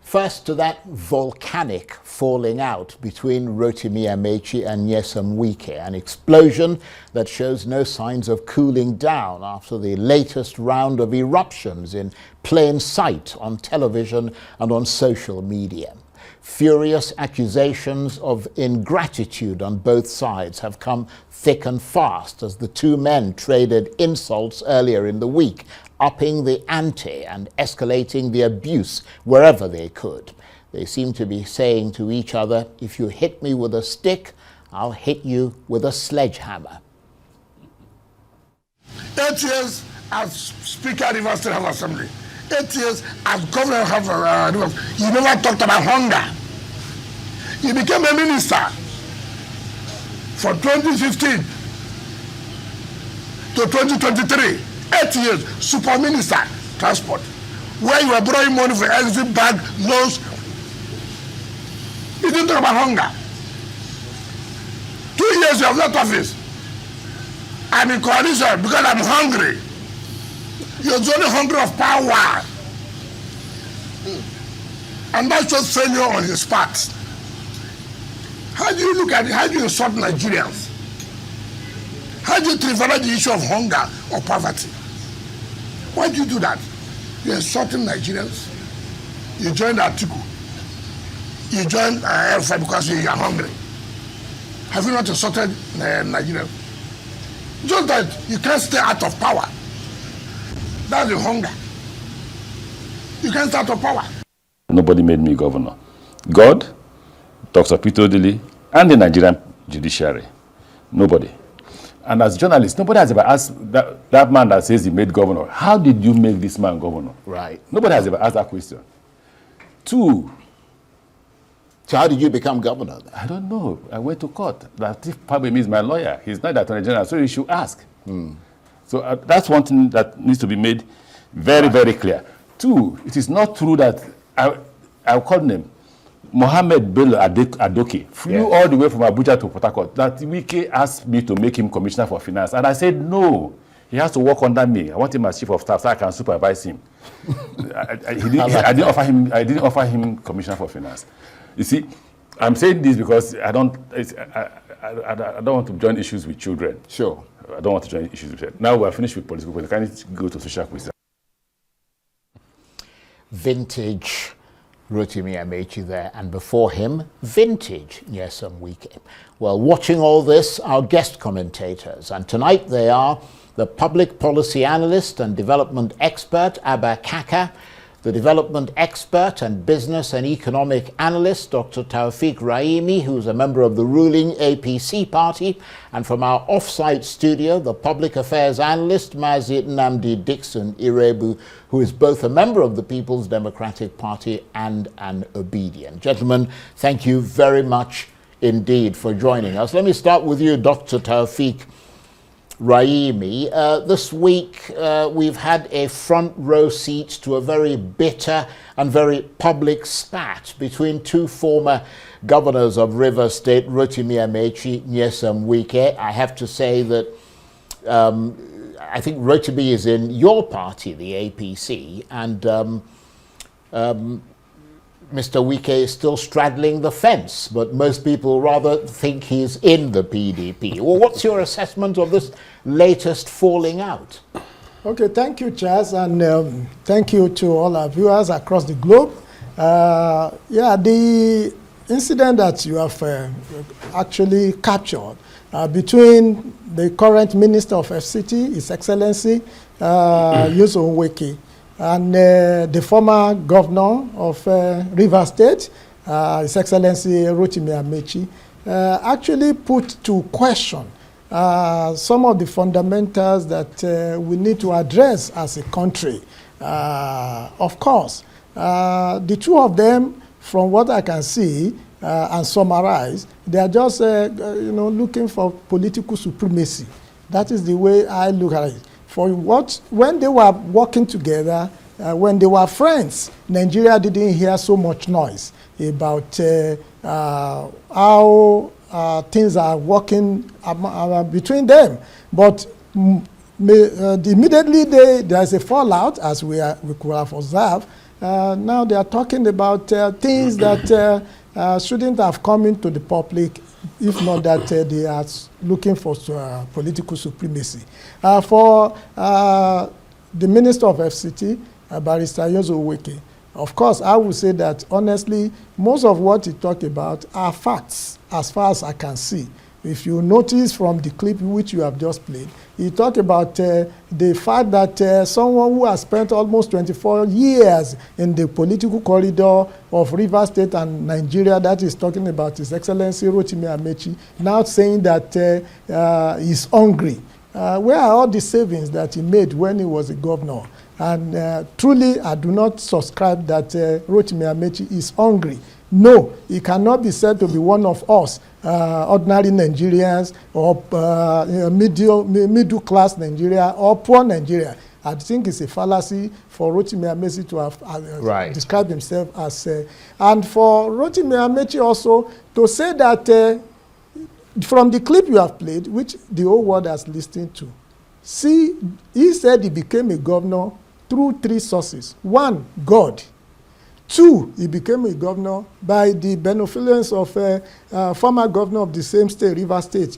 First, to that volcanic falling out between Rotimi Amaechi and Nyesom Wike, an explosion that shows no signs of cooling down after the latest round of eruptions in plain sight on television and on social media. Furious accusations of ingratitude on both sides have come thick and fast as the two men traded insults earlier in the week, upping the ante and escalating the abuse wherever they could. They seem to be saying to each other, if you hit me with a stick, I'll hit you with a sledgehammer. 8 years as Speaker of Rivers State House Assembly, 8 years as Governor of Rivers, you never talked about hunger. You became a minister from 2015 to 2023. 8 years, super minister, transport, where you were borrowing money for exit bag loans. You didn't talk about hunger. 2 years you have left office. I'm in coalition because I'm hungry. You're only hungry of power. And that's just failure on his part. How do you look at it? How do you insult Nigerians? How do you trivialize the issue of hunger or poverty? Why do you do that? You're insulting Nigerians. You joined Atiku. You joined Alpha because you are hungry. Have you not insulted Nigerians? Just that you can't stay out of power. That's the hunger. You can't stay out of power. Nobody made me governor. God, Dr. Peter Odili, and the Nigerian judiciary. Nobody. And as journalists, nobody has ever asked that man that says he made governor, how did you make this man governor? Right. Nobody has ever asked that question. Two. So how did you become governor then? I don't know. I went to court. Lateef Pabemi is my lawyer. He's not the Attorney General, so you should ask. So that's one thing that needs to be made very, very clear. Two, it is not true that I'll call him Mohammed Bello Adoke flew all the way from Abuja to Port Harcourt. That Wike asked me to make him Commissioner for Finance. And I said, no, he has to work under me. I want him as Chief of Staff so I can supervise him. I didn't offer him Commissioner for Finance. You see, I'm saying this because I don't want to join issues with children. Sure. I don't want to join issues with children. Now we're finished with political politics. Can go to social questions? Vintage Rotimi Amaechi there, and before him, vintage Nyesom Wike. Well, watching all this, our guest commentators, and tonight they are the public policy analyst and development expert, Abba Kaka, the development expert and business and economic analyst, Dr. Taofiq Raimi, who's a member of the ruling APC party, and from our off-site studio, the public affairs analyst, Mazi Nnamdi Dixon Iroegbu, who is both a member of the People's Democratic Party and an obedient. Gentlemen, thank you very much indeed for joining us. Let me start with you, Dr. Taofiq Raimi. This week we've had a front row seat to a very bitter and very public spat between two former governors of Rivers State, Rotimi Amaechi, Nyesom Wike. I have to say that I think Rotimi is in your party, the APC, and Mr. Wike is still straddling the fence, but most people rather think he's in the PDP. Well, what's your assessment of this latest falling out? Okay, thank you, Chaz, and thank you to all our viewers across the globe. The incident that you have actually captured between the current Minister of FCT, His Excellency Nyesom Wike, and the former governor of Rivers State, His Excellency Rotimi Amaechi, actually put to question some of the fundamentals that we need to address as a country. Of course, the two of them, from what I can see and summarize, they are just looking for political supremacy. That is the way I look at it. When they were working together, when they were friends, Nigeria didn't hear so much noise about how things are working between them. But immediately there's a fallout, as we could have observed. now they are talking about things that shouldn't have come into the public, if not that they are looking for political supremacy. For the Minister of FCT, Barrister Wike, of course, I would say that, honestly, most of what he talked about are facts, as far as I can see. If you notice from the clip which you have just played, he talked about the fact that someone who has spent almost 24 years in the political corridor of Rivers State and Nigeria, that is talking about His Excellency Rotimi Amechi, now saying that he's hungry. Where are all the savings that he made when he was a governor? And truly, I do not subscribe that Rotimi Amechi is hungry. No, he cannot be said to be one of us, ordinary Nigerians, or middle class Nigeria, or poor Nigeria. I think it's a fallacy for Rotimi Amechi to have described himself as. And for Rotimi Amechi also to say that from the clip you have played, which the whole world has listened to, see, he said he became a governor through 3 sources. 1, God. 2, he became a governor by the benevolence of former governor of the same state, Rivers State,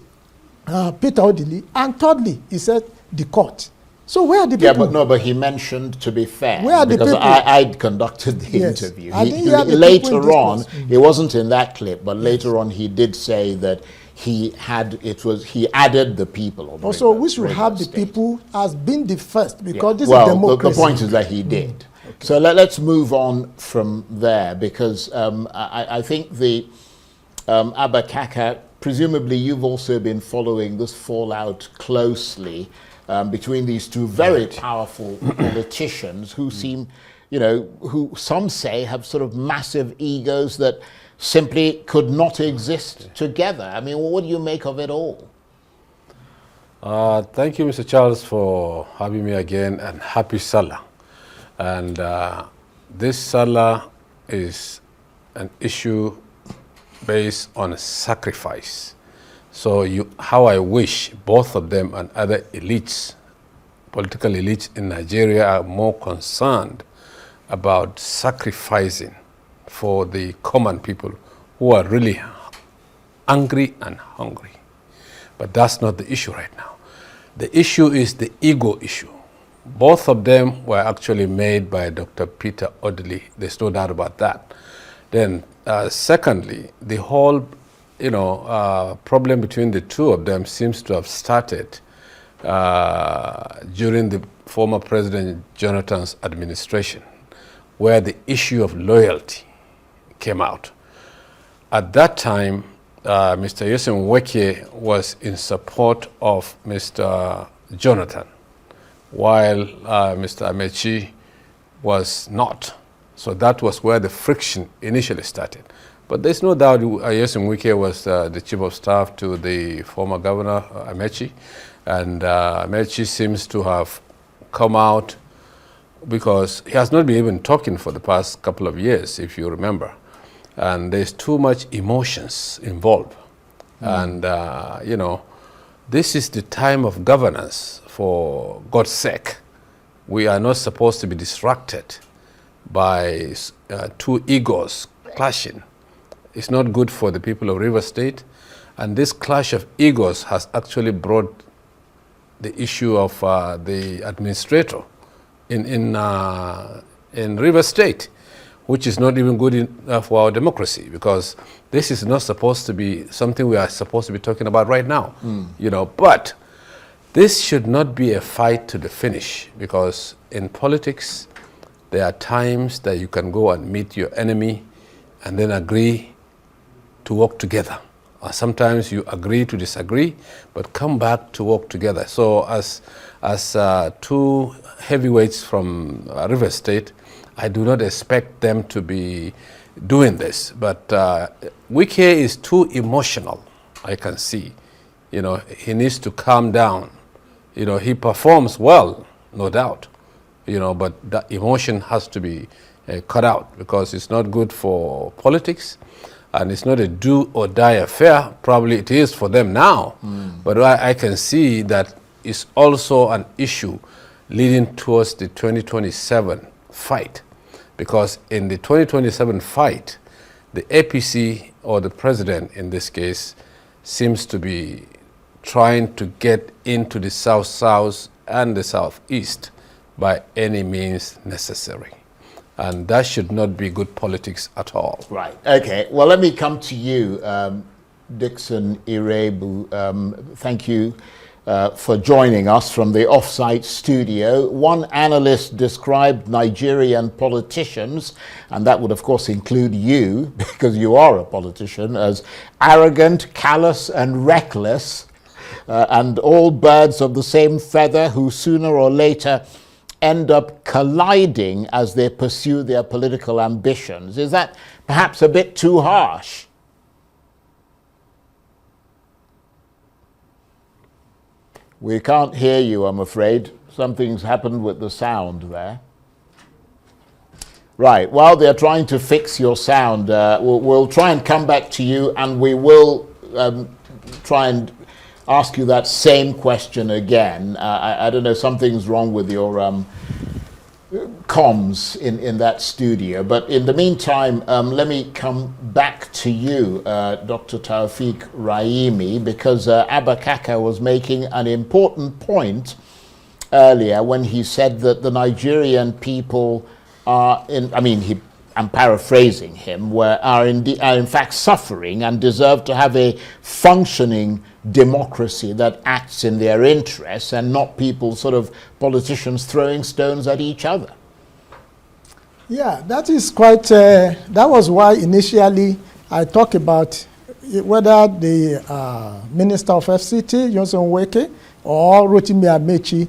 Peter Odili. And thirdly, he said the court. So where are the people? Yeah, but he mentioned, to be fair, where are the because people? I conducted the Yes. interview. I didn't hear the Later people in on, this place. it wasn't in that clip, but later on he did say that he added the people. Of Also, Rivers- we should Rivers have the State. people as being the first, because this Well, is democracy. the point is that he did. So let's move on from there, because I think the Abba Kaka, presumably you've also been following this fallout closely between these two very powerful politicians who seem, who some say have sort of massive egos that simply could not exist together. I mean, what do you make of it all? Thank you, Mr. Charles, for having me again, and happy Salah. And this Salah is an issue based on sacrifice. So how I wish both of them and other elites, political elites in Nigeria, are more concerned about sacrificing for the common people who are really angry and hungry. But that's not the issue right now. The issue is the ego issue. Both of them were actually made by Dr. Peter Odili. There's no doubt about that. Then, secondly, the whole, problem between the two of them seems to have started during the former President Jonathan's administration, where the issue of loyalty came out. At that time, Mr. Wike was in support of Mr. Jonathan, while Mr. Amechi was not. So that was where the friction initially started. But there's no doubt Wike was the chief of staff to the former governor, Amechi, and Amechi seems to have come out because he has not been even talking for the past couple of years, if you remember. And there's too much emotions involved. And, this is the time of governance, for God's sake. We are not supposed to be distracted by two egos clashing. It's not good for the people of Rivers State. And this clash of egos has actually brought the issue of the administrator in Rivers State, which is not even good for our democracy, because this is not supposed to be something we are supposed to be talking about right now. But this should not be a fight to the finish, because in politics, there are times that you can go and meet your enemy and then agree to work together. Or sometimes you agree to disagree, but come back to work together. So as two heavyweights from Rivers State, I do not expect them to be doing this. But Wike is too emotional, I can see. He needs to calm down. He performs well, no doubt. But that emotion has to be cut out, because it's not good for politics, and it's not a do or die affair. Probably it is for them now, but I can see that it's also an issue leading towards the 2027 fight. Because in the 2027 fight, the APC, or the president in this case, seems to be trying to get into the South-South and the Southeast by any means necessary. And that should not be good politics at all. Right. Okay. Well, let me come to you, Dixon Iroegbu. Thank you for joining us from the off-site studio. One analyst described Nigerian politicians, and that would of course include you, because you are a politician, as arrogant, callous, and reckless, and all birds of the same feather who sooner or later end up colliding as they pursue their political ambitions. Is that perhaps a bit too harsh? We can't hear you, I'm afraid. Something's happened with the sound there. Right, while they're trying to fix your sound, we'll try and come back to you, and we will try and ask you that same question again. I don't know, something's wrong with your comms in that studio. But in the meantime, let me come back to you, Dr. Taofiq Raimi, because Abba Kaka was making an important point earlier when he said that the Nigerian people are I'm paraphrasing him, are in fact suffering and deserve to have a functioning democracy that acts in their interests, and not people, sort of politicians throwing stones at each other. Yeah, that is quite, that was why initially I talked about whether the Minister of FCT, Johnson Wike, or Rotimi Amechi,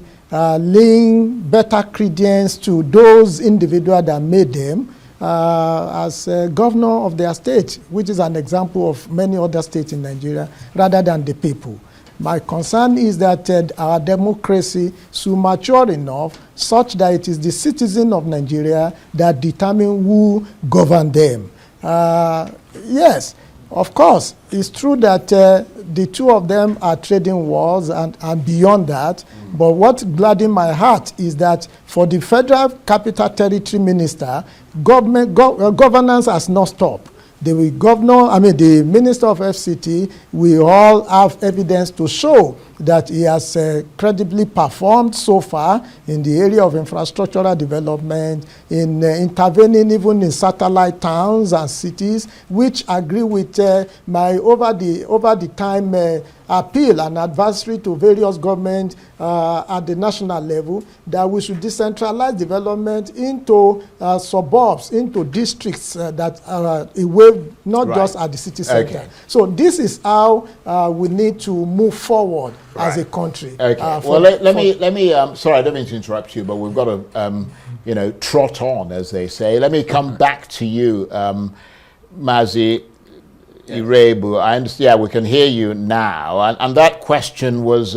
laying better credence to those individuals that made them as governor of their state, which is an example of many other states in Nigeria, rather than the people. My concern is that our democracy should mature enough such that it is the citizen of Nigeria that determine who govern them. Yes, of course, it's true that the two of them are trading wars and beyond that. But what gladdens my heart is that for the Federal Capital Territory Minister, governance has not stopped. The Minister of FCT, we all have evidence to show that he has credibly performed so far in the area of infrastructural development, in intervening even in satellite towns and cities, which agree with my over the time appeal and advisory to various governments at the national level, that we should decentralize development into suburbs, into districts that are away, not just at the city center. Okay. So this is how we need to move forward as a country. Okay. Well, let me. Sorry, I don't mean to interrupt you, but we've got to, trot on, as they say. Let me come back to you, Mazi Iroegbu. I understand. Yeah, we can hear you now. And that question was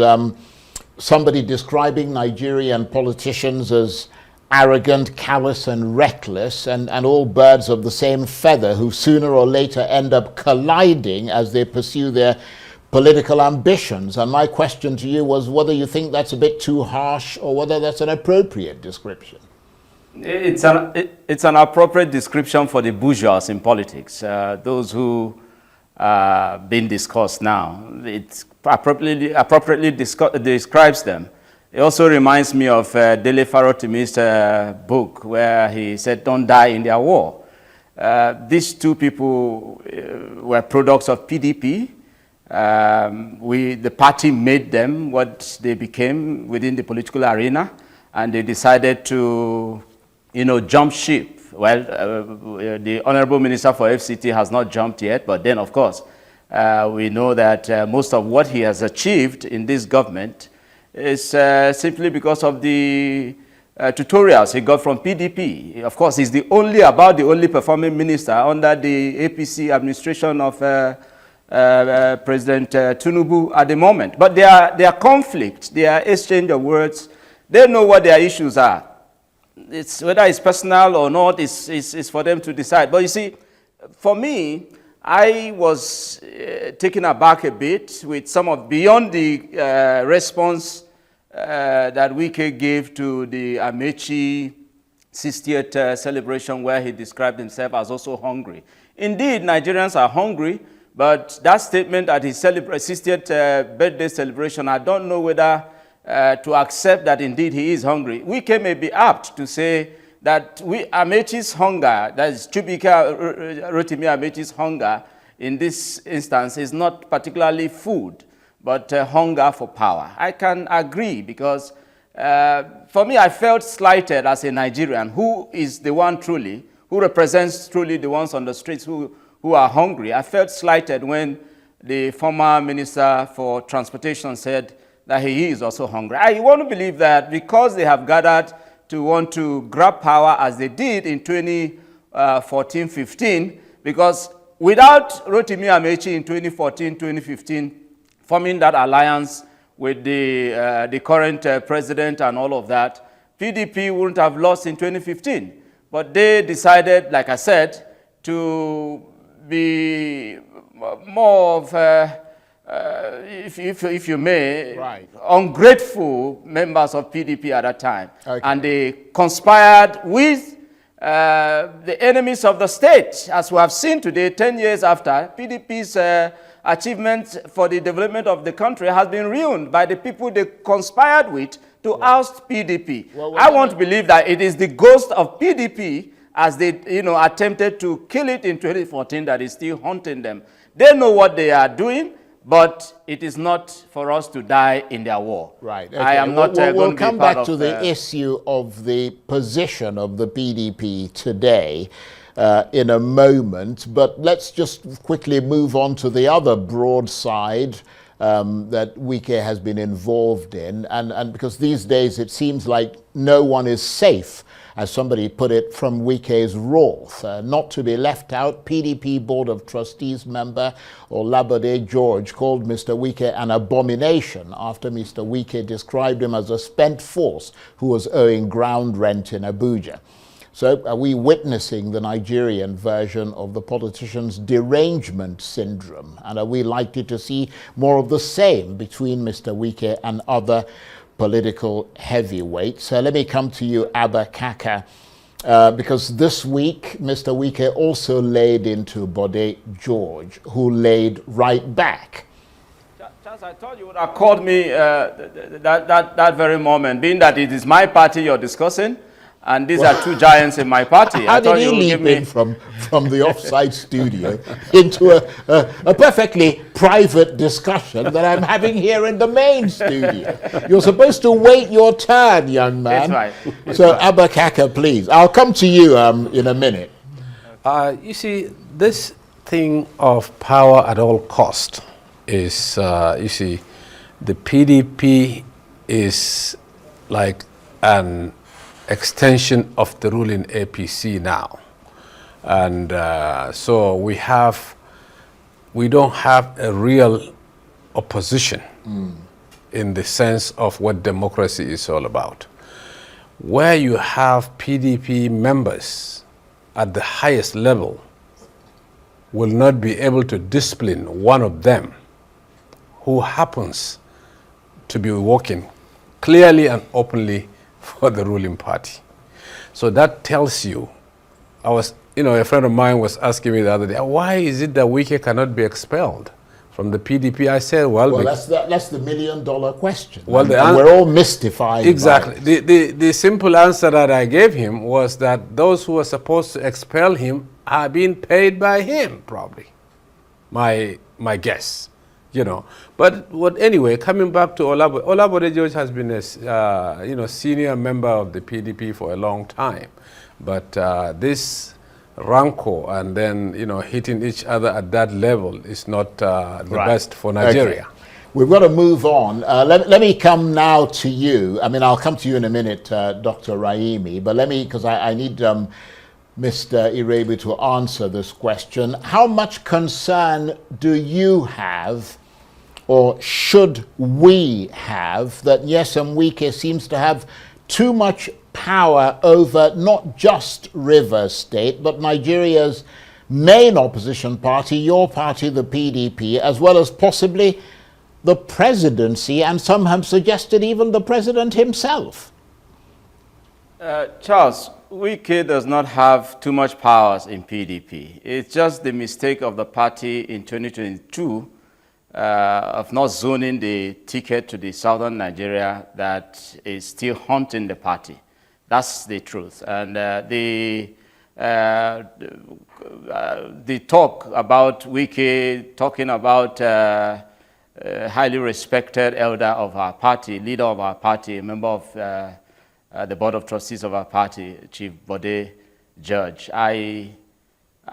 somebody describing Nigerian politicians as arrogant, callous, and reckless, and all birds of the same feather who sooner or later end up colliding as they pursue their political ambitions. And my question to you was whether you think that's a bit too harsh or whether that's an appropriate description. It's an appropriate description for the bourgeois in politics, those who are being discussed now. It appropriately describes them. It also reminds me of Dele Farotimi's book, where he said, "Don't die in their war." These two people were products of PDP. The party made them what they became within the political arena, and they decided to, jump ship. Well, the Honorable Minister for FCT has not jumped yet, but then, of course, we know that most of what he has achieved in this government is simply because of the tutorials he got from PDP. Of course, he's about the only performing minister under the APC administration of President Tinubu at the moment. But their conflict, their exchange of words, they know what their issues are. It's whether it's personal or not is for them to decide. But you see, for me, I was taken aback a bit with some of beyond the response that Wike gave to the Amechi 60th celebration where he described himself as also hungry. Indeed, Nigerians are hungry, but that statement at his 60th birthday celebration, I don't know whether to accept that indeed he is hungry. Wike may be apt to say that Amechi's hunger, that is Rotimi Amechi's hunger in this instance, is not particularly food, but hunger for power. I can agree because for me, I felt slighted as a Nigerian who is the one truly, who represents truly the ones on the streets who are hungry. I felt slighted when the former Minister for Transportation said that he is also hungry. I want to believe that because they have gathered to want to grab power as they did in 2014-15, because without Rotimi Amechi in 2014-2015 forming that alliance with the current president and all of that, PDP wouldn't have lost in 2015. But they decided, like I said, to be more of, if you may, right, ungrateful members of PDP at that time. Okay. And they conspired with the enemies of the state, as we have seen today, 10 years after. PDP's achievements for the development of the country has been ruined by the people they conspired with to oust PDP. I want to believe that it is the ghost of PDP, as they attempted to kill it in 2014, that is still haunting them. They know what they are doing, but it is not for us to die in their war. Right. Okay. I am not we'll going to come be part back to of, the issue of the position of the PDP today in a moment, but let's just quickly move on to the other broad side that Wike has been involved in, and because these days it seems like no one is safe, as somebody put it, from Wike's wrath. Not to be left out, PDP Board of Trustees member Olabode George called Mr. Wike an abomination after Mr. Wike described him as a spent force who was owing ground rent in Abuja. So are we witnessing the Nigerian version of the politician's derangement syndrome? And are we likely to see more of the same between Mr. Wike and other political heavyweights? So let me come to you, Abba Kaka, because this week Mr. Wike also laid into Bode George, who laid right back. Charles, I thought you would have called me that very moment, being that it is my party you're discussing. And these are two giants in my party. How did he leap in from the offside studio into a perfectly private discussion that I'm having here in the main studio? You're supposed to wait your turn, young man. That's right. So, Abba Kaka, please. I'll come to you in a minute. You see, this thing of power at all cost is, you see, the PDP is like an extension of the ruling APC now, and so we don't have a real opposition in the sense of what democracy is all about. Where you have PDP members at the highest level will not be able to discipline one of them who happens to be working clearly and openly for the ruling party. So that tells you, a friend of mine was asking me the other day, why is it that Wike cannot be expelled from the PDP? I said, well, that's the $1 million question. Well, and we're all mystified. Exactly. The simple answer that I gave him was that those who were supposed to expel him are being paid by him, probably. My guess. But anyway, coming back to Olabode George has been a senior member of the PDP for a long time, but this rancor and then hitting each other at that level is not the best for Nigeria. Okay. We've got to move on. Let me come now to you. I mean, I'll come to you in a minute, Dr. Raimi, but because I need Mr. Iroegbu to answer this question. How much concern do you have, or should we have, that Nyesom Wike seems to have too much power over not just Rivers State, but Nigeria's main opposition party, your party, the PDP, as well as possibly the presidency, and some have suggested even the president himself? Charles, Wike does not have too much powers in PDP. It's just the mistake of the party in 2022 of not zoning the ticket to the southern Nigeria that is still haunting the party. That's the truth. And the talk about Wike talking about highly respected elder of our party, leader of our party, a member of the board of trustees of our party, Chief Bode Judge.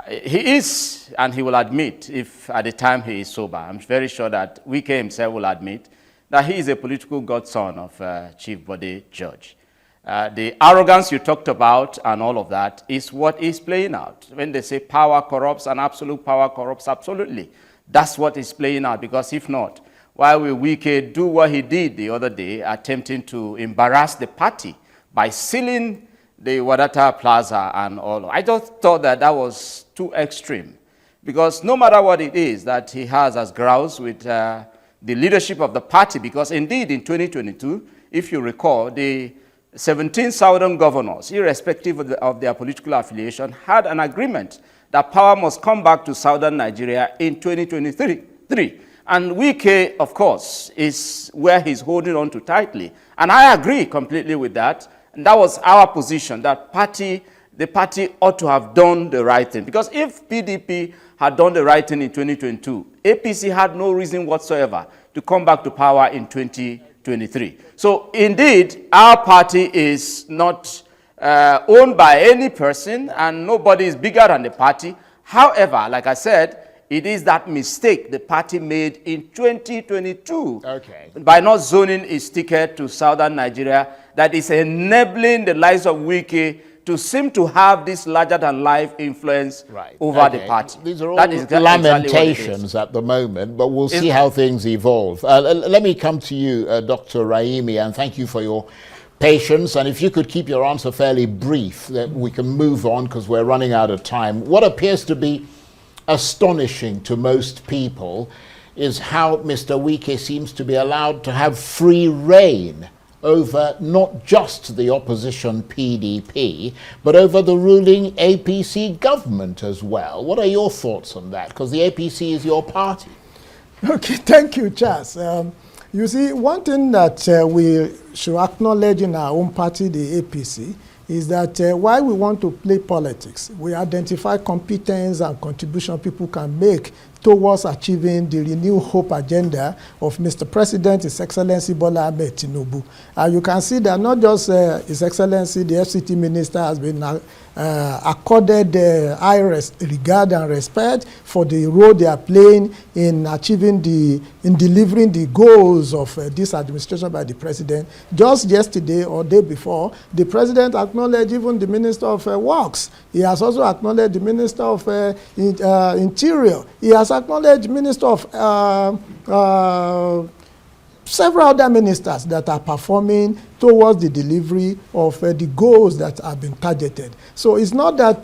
He is, and he will admit, if at the time he is sober, I'm very sure that Wike himself will admit that he is a political godson of Chief Bode Judge. The arrogance you talked about and all of that is what is playing out. When they say power corrupts and absolute power corrupts, absolutely. That's what is playing out, because if not, why will Wike do what he did the other day, attempting to embarrass the party by sealing the Wadata Plaza and all? I just thought that that was too extreme, because no matter what it is that he has as grouse with the leadership of the party, because indeed in 2022, if you recall, the 17 southern governors, irrespective of their political affiliation, had an agreement that power must come back to southern Nigeria in 2023. And Wike, of course, is where he's holding on to tightly. And I agree completely with that. And that was our position, that the party ought to have done the right thing. Because if PDP had done the right thing in 2022, APC had no reason whatsoever to come back to power in 2023. So indeed, our party is not owned by any person, and nobody is bigger than the party. However, like I said, it is that mistake the party made in 2022 by not zoning its ticket to southern Nigeria that is enabling the likes of Wike to seem to have this larger-than-life influence over the party. These are all lamentations at the moment, but we'll see how things evolve. Let me come to you, Dr. Raimi, and thank you for your patience. And if you could keep your answer fairly brief, that we can move on because we're running out of time. What appears to be astonishing to most people is how Mr. Wike seems to be allowed to have free rein over not just the opposition PDP, but over the ruling APC government as well. What are your thoughts on that? Because the APC is your party. Okay, thank you, Charles. You see, one thing that we should acknowledge in our own party, the APC, is that while we want to play politics, we identify competence and contribution people can make towards achieving the renewed hope agenda of Mr. President, His Excellency Bola Ahmed Tinubu. You can see that not just His Excellency, the FCT Minister, has been accorded high regard and respect for the role they are playing in achieving in delivering the goals of this administration by the President. Just yesterday or day before, the President acknowledged even the Minister of Works. He has also acknowledged the Minister of Interior. He has acknowledged Minister of several other ministers that are performing towards the delivery of the goals that have been targeted. So it's not that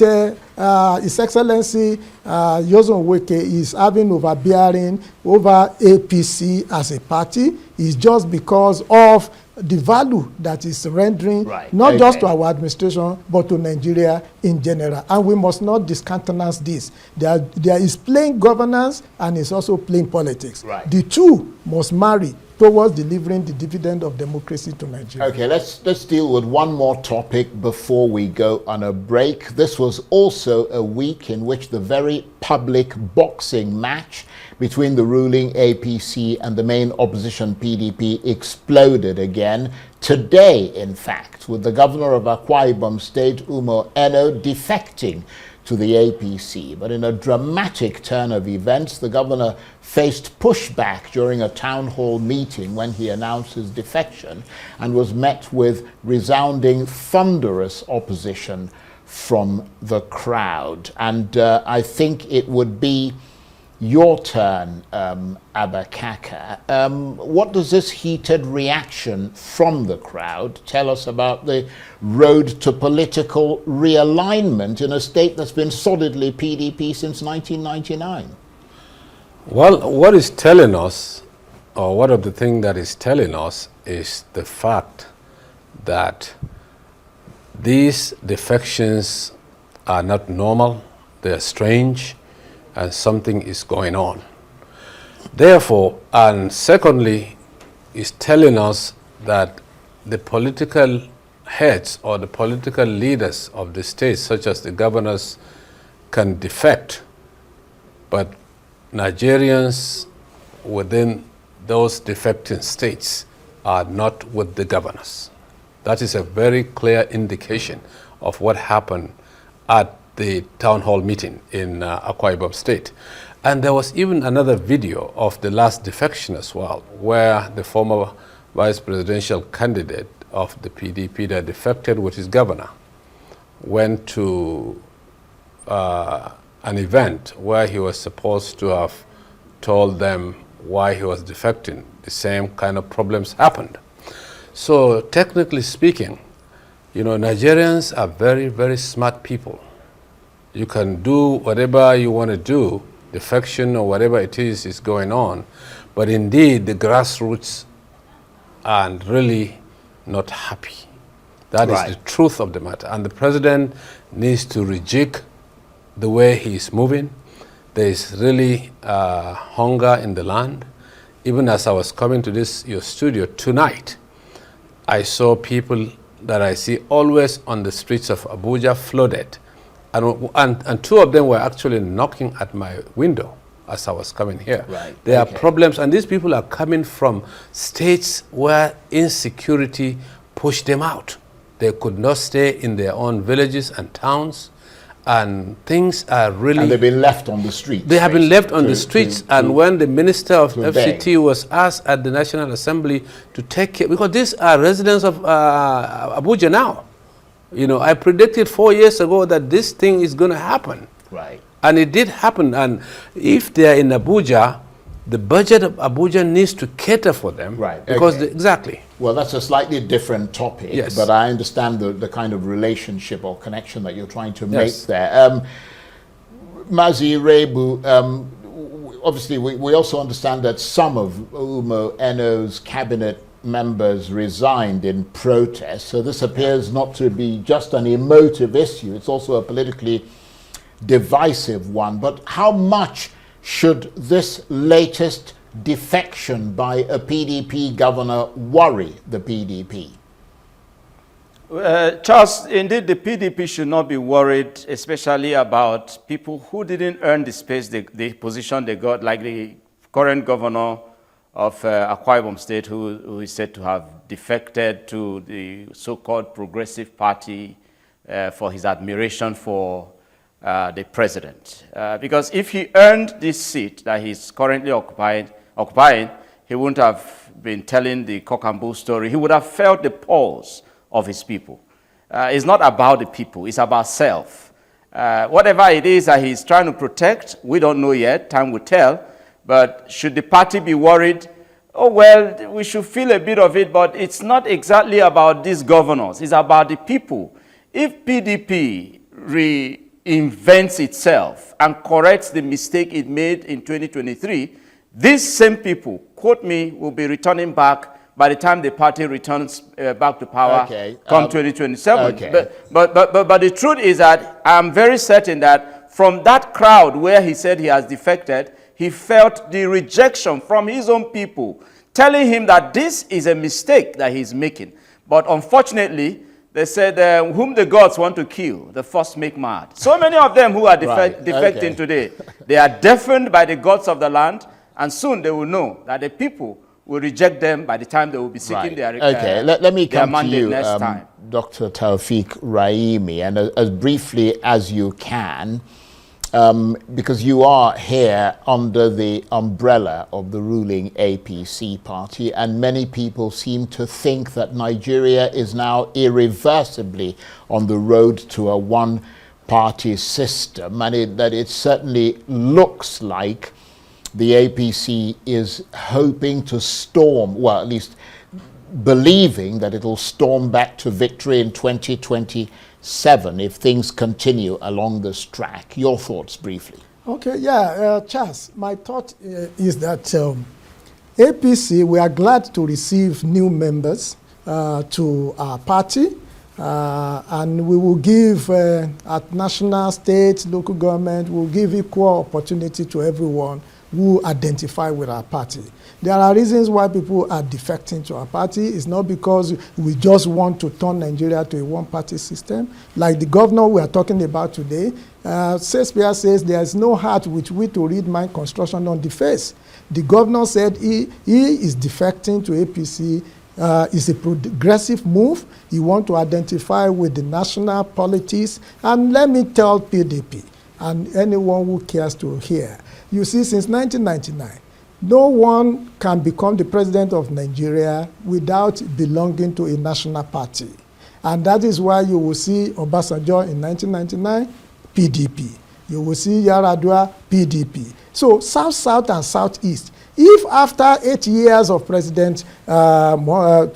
His Excellency Nyesom Wike is having overbearing over APC as a party. It's just because of the value that is rendering not just to our administration, but to Nigeria in general. And we must not discountenance this. There is plain governance and it's also plain politics. The two must marry towards delivering the dividend of democracy to Nigeria. Okay, let's deal with one more topic before we go on a break. This was also a week in which the very public boxing match between the ruling APC and the main opposition PDP exploded again. Today, in fact, with the governor of Akwa Ibom State, Umo Eno, defecting to the APC. But in a dramatic turn of events, the governor faced pushback during a town hall meeting when he announced his defection and was met with resounding, thunderous opposition from the crowd. And I think it would be your turn, Abba Kaka. What does this heated reaction from the crowd tell us about the road to political realignment in a state that's been solidly PDP since 1999? Well, what is telling us, or one of the things that is telling us, is the fact that these defections are not normal, they are strange, and something is going on. Therefore, and secondly, is telling us that the political heads or the political leaders of the states, such as the governors, can defect, but Nigerians within those defecting states are not with the governors. That is a very clear indication of what happened at the town hall meeting in Akwa Ibom State. And there was even another video of the last defection as well, where the former vice presidential candidate of the PDP that defected with his governor went to an event where he was supposed to have told them why he was defecting. The same kind of problems happened. So technically speaking, you know, Nigerians are very, very smart people. You can do whatever you want to do, defection or whatever it is going on, but indeed the grassroots are really not happy. That is the truth of the matter. And the president needs to rejig the way he is moving. There is really hunger in the land. Even as I was coming to your studio tonight, I saw people that I see always on the streets of Abuja flooded. And two of them were actually knocking at my window as I was coming here. There are problems, and these people are coming from states where insecurity pushed them out. They could not stay in their own villages and towns, and things are really... And they've been left on the streets. They have been left on the streets, and when the Minister of FCT was asked at the National Assembly to take care, because these are residents of Abuja now. You know, I predicted 4 years ago that this thing is going to happen. Right. And it did happen. And if they are in Abuja, the budget of Abuja needs to cater for them. Right. Because exactly. Well, that's a slightly different topic, Yes. but I understand the kind of relationship or connection that you're trying to make there. Mazi Iroegbu, obviously we also understand that some of Umo Eno's cabinet members resigned in protest, so this appears not to be just an emotive issue, it's also a politically divisive one. But how much should this latest defection by a PDP governor worry the PDP? Charles, indeed the PDP should not be worried, especially about people who didn't earn the space, the position they got, like the current governor of Akwa Ibom State, who is said to have defected to the so-called Progressive Party for his admiration for the president. Because if he earned this seat that he's currently occupying, he wouldn't have been telling the cock and bull story. He would have felt the pulse of his people. It's not about the people, it's about self. Whatever it is that he's trying to protect, we don't know yet, time will tell. But should the party be worried? Oh, well, we should feel a bit of it, but it's not exactly about these governors. It's about the people. If PDP reinvents itself and corrects the mistake it made in 2023, these same people, quote me, will be returning back by the time the party returns back to power come 2027. But the truth is that I'm very certain that from that crowd where he said he has defected, he felt the rejection from his own people, telling him that this is a mistake that he's making. But unfortunately, they said, whom the gods want to kill, the first make mad. So many of them who are defecting today, they are deafened by the gods of the land, and soon they will know that the people will reject them by the time they will be seeking their let me come to you, next time. Dr. Taufik Raimi, and as briefly as you can, because you are here under the umbrella of the ruling APC party, and many people seem to think that Nigeria is now irreversibly on the road to a one-party system, and that it certainly looks like the APC is hoping to storm, well, at least believing that it'll storm back to victory in 2027 if things continue along this track. Your thoughts briefly. Okay, Charles, my thought is that APC, we are glad to receive new members to our party. And we will give, at national, state, local government, we'll give equal opportunity to everyone who identify with our party. There are reasons why people are defecting to our party. It's not because we just want to turn Nigeria to a one-party system. Like the governor we are talking about today, Shakespeare says there is no heart with which to read my construction on the face. The governor said he is defecting to APC. It's a progressive move. He wants to identify with the national politics. And let me tell PDP and anyone who cares to hear, you see, since 1999, no one can become the president of Nigeria without belonging to a national party. And that is why you will see Obasanjo in 1999, PDP. You will see Yar'Adua, PDP. So South, and Southeast. If after 8 years of President Tinubu,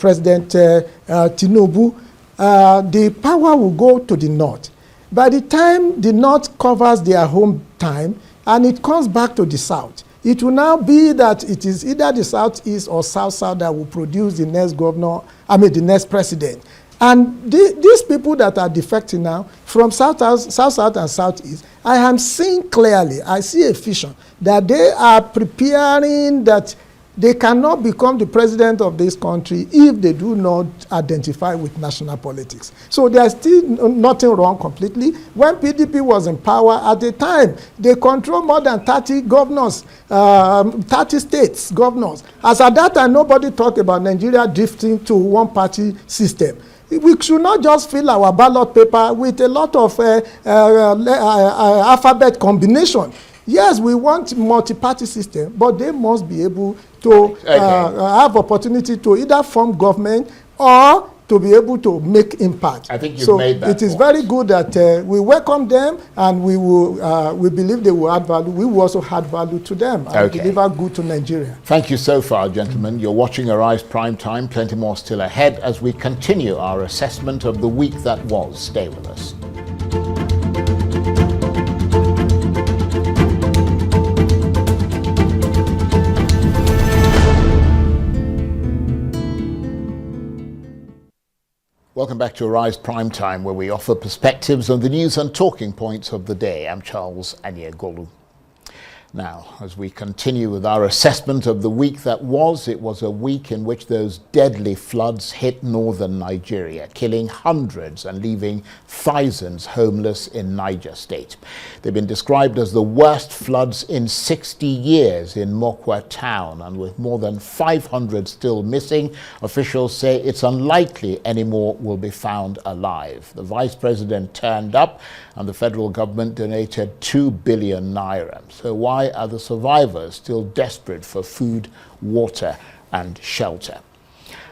the power will go to the North, by the time the North covers their home time and it comes back to the South, it will now be that it is either the Southeast or South that will produce the next governor, the next president. And these people that are defecting now from South, and Southeast, I am seeing clearly, I see a vision that they are preparing that they cannot become the president of this country if they do not identify with national politics. So there's still nothing wrong completely. When PDP was in power at the time, they controlled more than 30 governors, 30 states governors. As at that time, nobody talked about Nigeria drifting to one-party system. We should not just fill our ballot paper with a lot of alphabet combination. Yes, we want multi-party system, but they must be able to have opportunity to either form government or to be able to make impact. I think you've made that it is point. very good that we welcome them, and we will. We believe they will add value. We will also add value to them and deliver good to Nigeria. Thank you so far, gentlemen. You're watching Arise Prime Time. Plenty more still ahead as we continue our assessment of the week that was. Stay with us. Welcome back to Arise Prime Time, where we offer perspectives on the news and talking points of the day. I'm Charles Anyegolu. Now, as we continue with our assessment of the week that was, it was a week in which those deadly floods hit northern Nigeria, killing hundreds and leaving thousands homeless in Niger State. They've been described as the worst floods in 60 years in Mokwa town, and with more than 500 still missing, officials say it's unlikely any more will be found alive. The vice president turned up, and the federal government donated 2 billion naira. So why are the survivors still desperate for food, water, and shelter?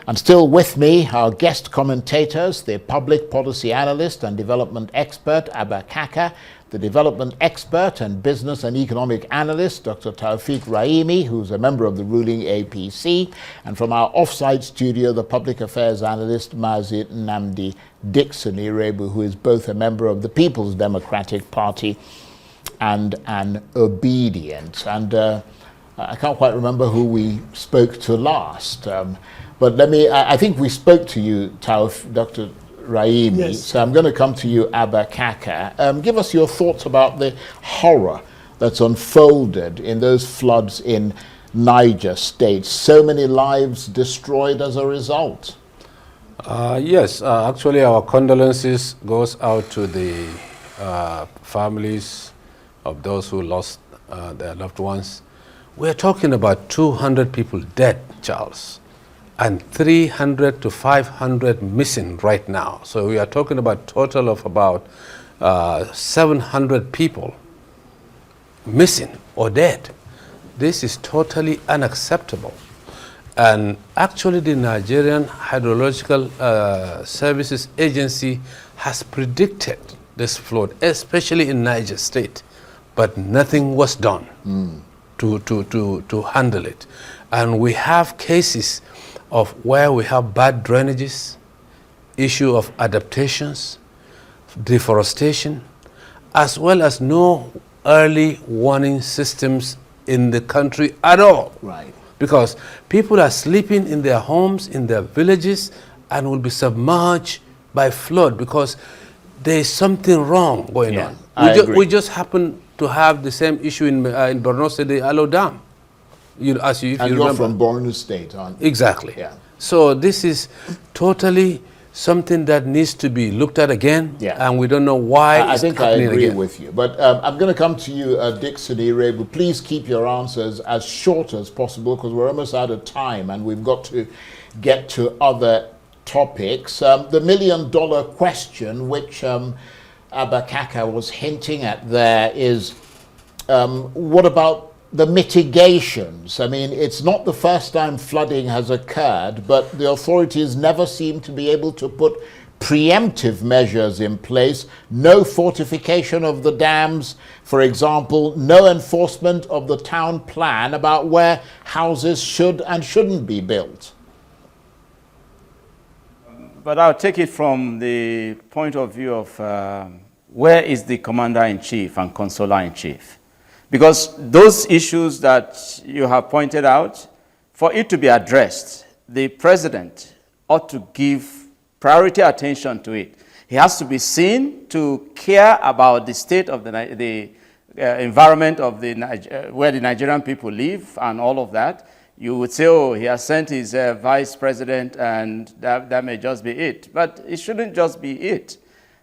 And still with me, our guest commentators, the public policy analyst and development expert, Abba Kaka, the development expert and business and economic analyst, Dr. Raimi, who's a member of the ruling APC, and from our offsite studio, the public affairs analyst, Mazi Nnamdi Dixon Iroegbu, who is both a member of the People's Democratic Party and an obedient. And I can't quite remember who we spoke to last, but I think we spoke to you, Dr. Raimi. Yes. So I'm going to come to you, Abba Kaka. Give us your thoughts about the horror that's unfolded in those floods in Niger State. So many lives destroyed as a result. Yes, actually our condolences goes out to the families of those who lost their loved ones. We're talking about 200 people dead, Charles, and 300 to 500 missing right now. So we are talking about total of about 700 people missing or dead. This is totally unacceptable. And actually the Nigerian Hydrological Services Agency has predicted this flood, especially in Niger State, but nothing was done to handle it. And we have cases of where we have bad drainages, issue of adaptations, deforestation, as well as no early warning systems in the country at all. Right. Because people are sleeping in their homes, in their villages, and will be submerged by flood because there is something wrong going on. We just happen to have the same issue in Borno State, the Alo Dam. If you you're remember. from Borno State, aren't you? Exactly. Yeah. So this is totally something that needs to be looked at again, and we don't know why I it's think I happening agree again. with you. But I'm going to come to you, Dixon Iroegbu. Please keep your answers as short as possible because we're almost out of time and we've got to get to other topics. The million-dollar question, which Abba Kaka was hinting at there, is what about the mitigations? I mean, it's not the first time flooding has occurred, but the authorities never seem to be able to put preemptive measures in place. No fortification of the dams, for example, no enforcement of the town plan about where houses should and shouldn't be built. But I'll take it from the point of view of where is the commander-in-chief and consoler-in-chief? Because those issues that you have pointed out, for it to be addressed, the president ought to give priority attention to it. He has to be seen to care about the state of the environment of where the Nigerian people live and all of that. You would say, oh, he has sent his vice president and that may just be it. But it shouldn't just be it.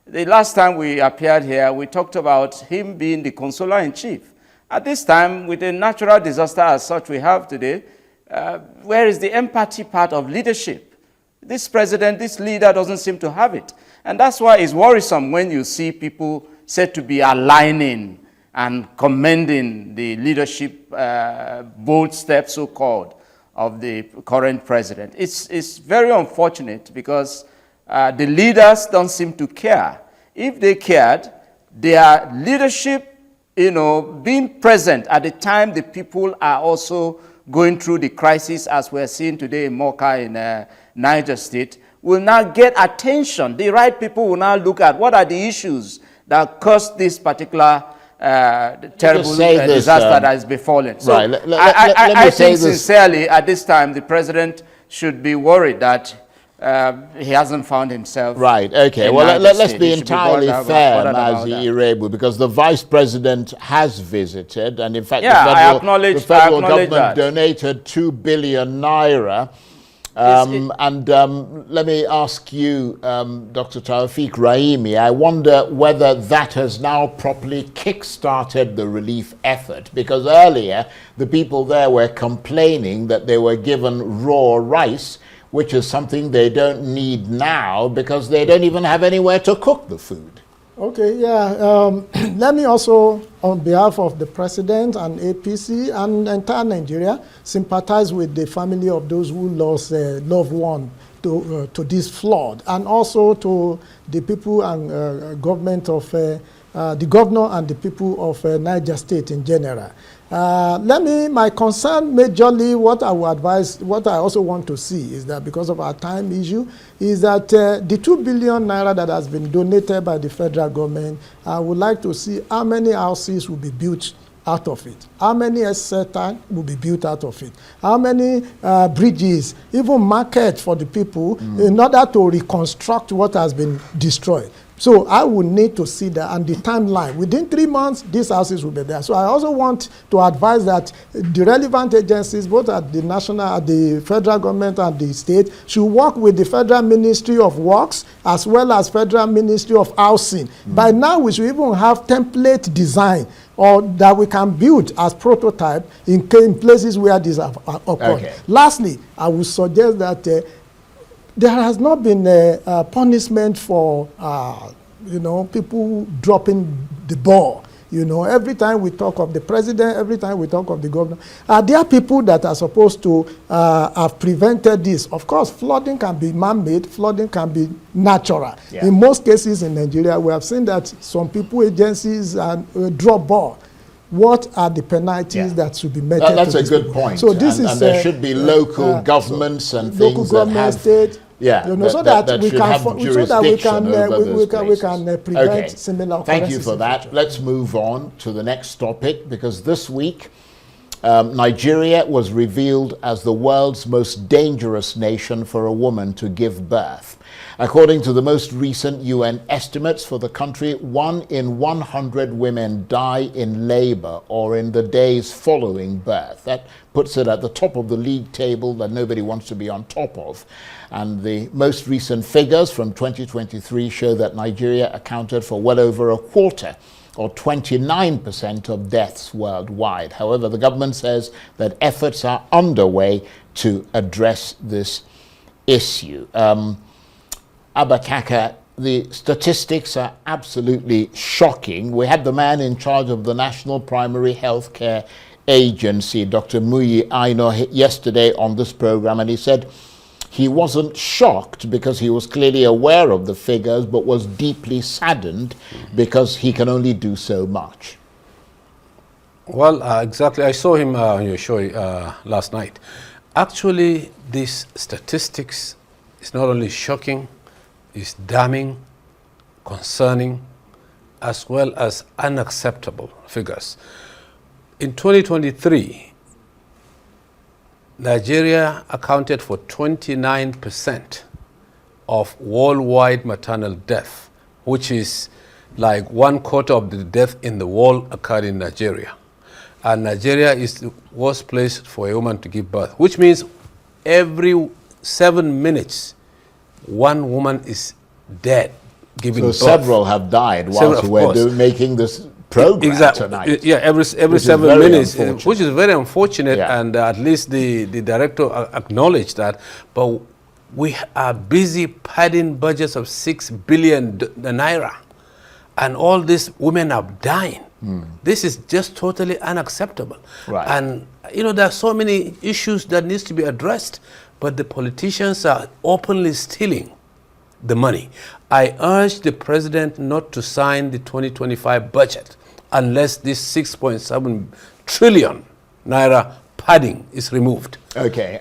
The last time we appeared here, we talked about him being the consoler-in-chief. At this time, with a natural disaster as such we have today, where is the empathy part of leadership? This president, this leader doesn't seem to have it. And that's why it's worrisome when you see people said to be aligning and commending the leadership, bold steps, so-called, of the current president. It's very unfortunate because the leaders don't seem to care. If they cared, their leadership, being present at the time the people are also going through the crisis, as we're seeing today in Moka in Niger State, will now get attention. The right people will now look at what are the issues that caused this particular terrible disaster that is befallen. So right. I think sincerely at this time the president should be worried that he hasn't found himself. Right, okay. Well, let's be entirely fair, Mazi Iroegbu, because the vice president has visited, and in fact, the federal government donated 2 billion naira. Let me ask you, Dr. Taofiq Raimi, I wonder whether that has now properly kick-started the relief effort, because earlier the people there were complaining that they were given raw rice, which is something they don't need now because they don't even have anywhere to cook the food. Okay, let me also, on behalf of the president and APC and entire Nigeria, sympathize with the family of those who lost a loved one to this flood, and also to the people and government of the governor and the people of Niger State in general. My concern majorly, what I would advise, what I also want to see is that because of our time issue, is that the 2 billion naira that has been donated by the federal government, I would like to see how many houses will be built out of it, how many etc. will be built out of it, how many bridges, even market for the people in order to reconstruct what has been destroyed. So I would need to see that, and the timeline. Within 3 months, these houses will be there. So I also want to advise that the relevant agencies, both at the national, at the federal government and the state, should work with the Federal Ministry of Works as well as Federal Ministry of Housing. By now, we should even have template design or that we can build as prototype in places where these have occurred. Okay. Lastly, I would suggest that there has not been a punishment for, people dropping the ball. Every time we talk of the president, every time we talk of the governor, there are people that are supposed to have prevented this. Of course, flooding can be man-made, flooding can be natural. Yeah. In most cases in Nigeria, we have seen that some people, agencies, drop ball. What are the penalties that should be met? That's a good point. So this is, there should be local governments and things local government, state. Yeah, so that we can prevent similar occurrences. Thank you for that. Let's move on to the next topic, because this week Nigeria was revealed as the world's most dangerous nation for a woman to give birth. According to the most recent UN estimates for the country, 1 in 100 women die in labor or in the days following birth. That puts it at the top of the league table that nobody wants to be on top of. And the most recent figures from 2023 show that Nigeria accounted for well over a quarter, or 29% of deaths worldwide. However, the government says that efforts are underway to address this issue. Abba, Kaka, the statistics are absolutely shocking. We had the man in charge of the National Primary Health Care Agency, Dr. Muyi Aino, yesterday on this program, and he said he wasn't shocked because he was clearly aware of the figures, but was deeply saddened because he can only do so much. Well, exactly. I saw him on your show last night. Actually, these statistics is not only shocking, it's damning, concerning, as well as unacceptable figures. In 2023, Nigeria accounted for 29% of worldwide maternal death, which is like 1/4 of the death in the world occurred in Nigeria. And Nigeria is the worst place for a woman to give birth, which means every 7 minutes, one woman is dead giving birth. So several have died whilst we're making this program tonight. Yeah, every 7 minutes, which is very unfortunate, and at least the director acknowledged that. But we are busy padding budgets of 6 billion naira, and all these women are dying. This is just totally unacceptable. Right. And you know, there are so many issues that needs to be addressed, but the politicians are openly stealing the money. I urge the president not to sign the 2025 budget unless this 6.7 trillion naira padding is removed. Okay.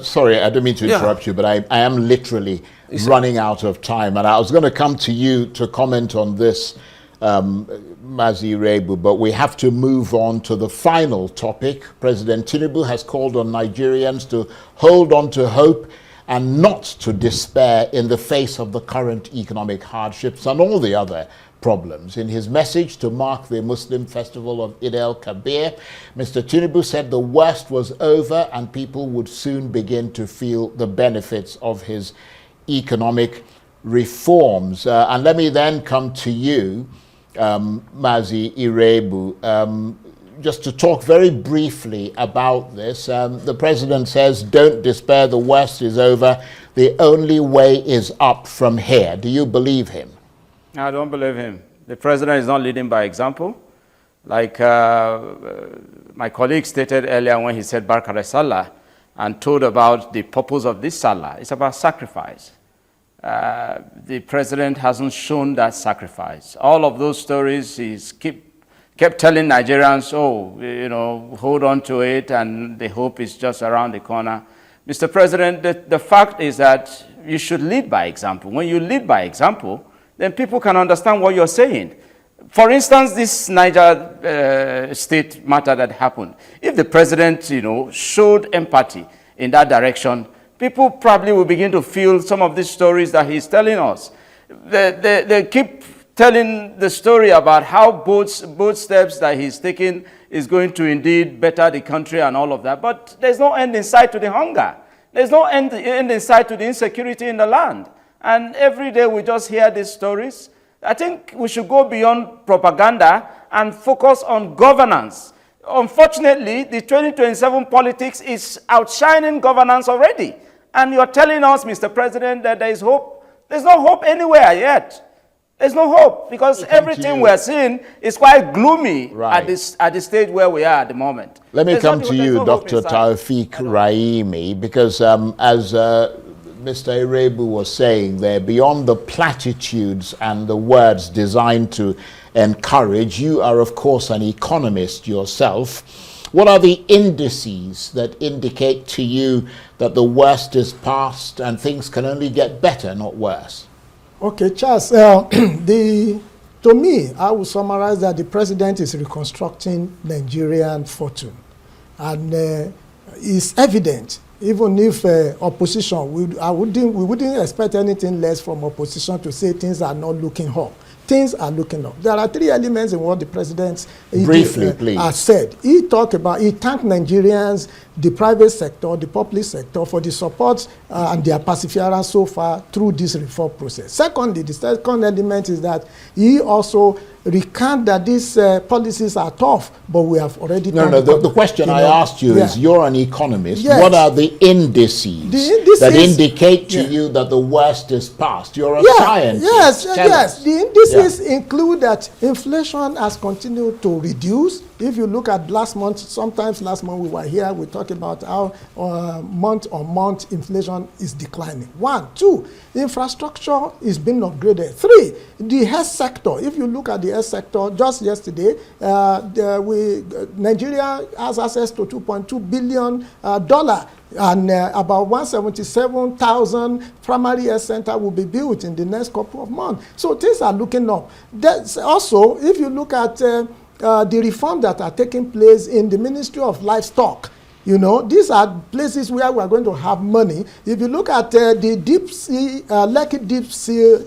Sorry, I don't mean to interrupt you, but I am literally running out of time. And I was going to come to you to comment on this, Mazi Iroegbu, but we have to move on to the final topic. President Tinubu has called on Nigerians to hold on to hope and not to despair in the face of the current economic hardships and all the other problems. In his message to mark the Muslim festival of Eid al-Kabir, Mr. Tinubu said the worst was over and people would soon begin to feel the benefits of his economic reforms. And let me then come to you, Mazi Iroegbu, just to talk very briefly about this. The president says, don't despair, the worst is over. The only way is up from here. Do you believe him? I don't believe him. The president is not leading by example. Like my colleague stated earlier when he said Barka Salah and told about the purpose of this Salah. It's about sacrifice. The president hasn't shown that sacrifice. All of those stories he's kept telling Nigerians, oh, you know, hold on to it and the hope is just around the corner. Mr. President, the fact is that you should lead by example. When you lead by example, then people can understand what you're saying. For instance, this Niger state matter that happened, if the president, you know, showed empathy in that direction, people probably will begin to feel some of these stories that he's telling us. They keep telling the story about how both steps that he's taking is going to indeed better the country and all of that. But there's no end in sight to the hunger. There's no end in sight to the insecurity in the land. And every day we just hear these stories. I think we should go beyond propaganda and focus on governance. Unfortunately, the 2027 politics is outshining governance already. And you're telling us, Mr. President, that there is hope. There's no hope anywhere yet. There's no hope because everything we're seeing is quite gloomy at the stage where we are at the moment. Let me come to you, Dr. Taufik Raimi, because as Mr. Iroegbu was saying there, beyond the platitudes and the words designed to encourage, you are, of course, an economist yourself. What are the indices that indicate to you that the worst is past and things can only get better, not worse? Okay, Charles, the To me, I would summarize that the president is reconstructing Nigerian fortune. And it's evident, even if opposition, we wouldn't expect anything less from opposition to say things are not looking up. Things are looking up. There are 3 elements in what the president has said. He thanked Nigerians, the private sector, the public sector for the support and their perseverance so far through this reform process. Secondly, the second element is that he also recant that these policies are tough, but we have already done. The question I asked you is, you're an economist. Yes. What are the indices that indicate to you that the worst is past? You're a scientist. Yes. The indices include that inflation has continued to reduce. If you look at last month, sometimes last month we were here, we talked about how month-on-month inflation is declining. 1, 2, infrastructure is being upgraded. 3, the health sector. If you look at the health sector, just yesterday, Nigeria has access to $2.2 billion, and about 177,000 primary health centers will be built in the next couple of months. So things are looking up. That's also, if you look at the reform that are taking place in the Ministry of Livestock, these are places where we are going to have money. If you look at the deep sea, Lekki deep sea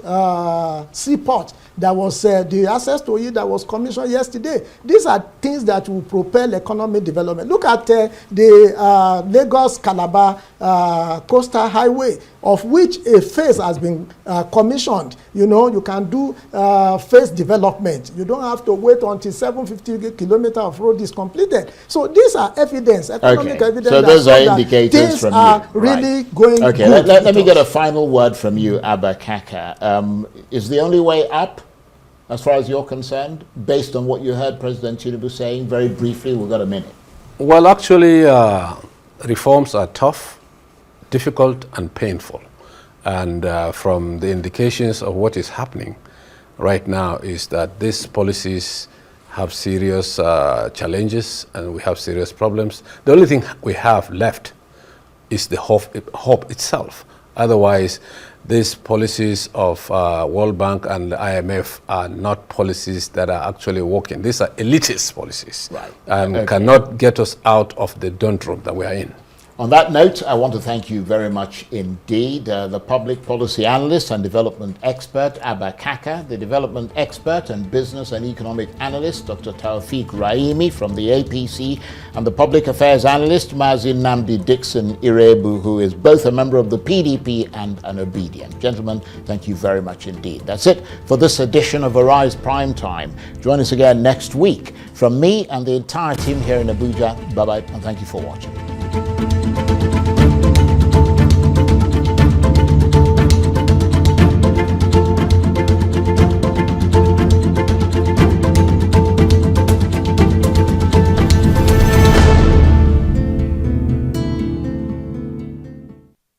seaport, that was the access to it that was commissioned yesterday. These are things that will propel economic development. Look at the Lagos-Calabar coastal highway, of which a phase has been commissioned. You can do phase development. You don't have to wait until 750 kilometers of road is completed. So these are evidence, economic evidence. So those are indicators from you. Things are really going good. Let me get a final word from you, Abba Kaka. Is the only way up, as far as you're concerned, based on what you heard President Tinubu saying? Very briefly, we've got a minute. Well, actually, reforms are tough, difficult, and painful. And from the indications of what is happening right now is that these policies have serious challenges and we have serious problems. The only thing we have left is the hope itself. Otherwise, these policies of World Bank and the IMF are not policies that are actually working. These are elitist policies and cannot get us out of the doldrum that we are in. On that note, I want to thank you very much indeed. The public policy analyst and development expert, Abba Kaka, the development expert and business and economic analyst, Dr. Taufeeq Raimi from the APC, and the public affairs analyst, Mazi Nnamdi Dixon Iroegbu, who is both a member of the PDP and an obedient. Gentlemen, thank you very much indeed. That's it for this edition of Arise Prime Time. Join us again next week. From me and the entire team here in Abuja, bye-bye, and thank you for watching.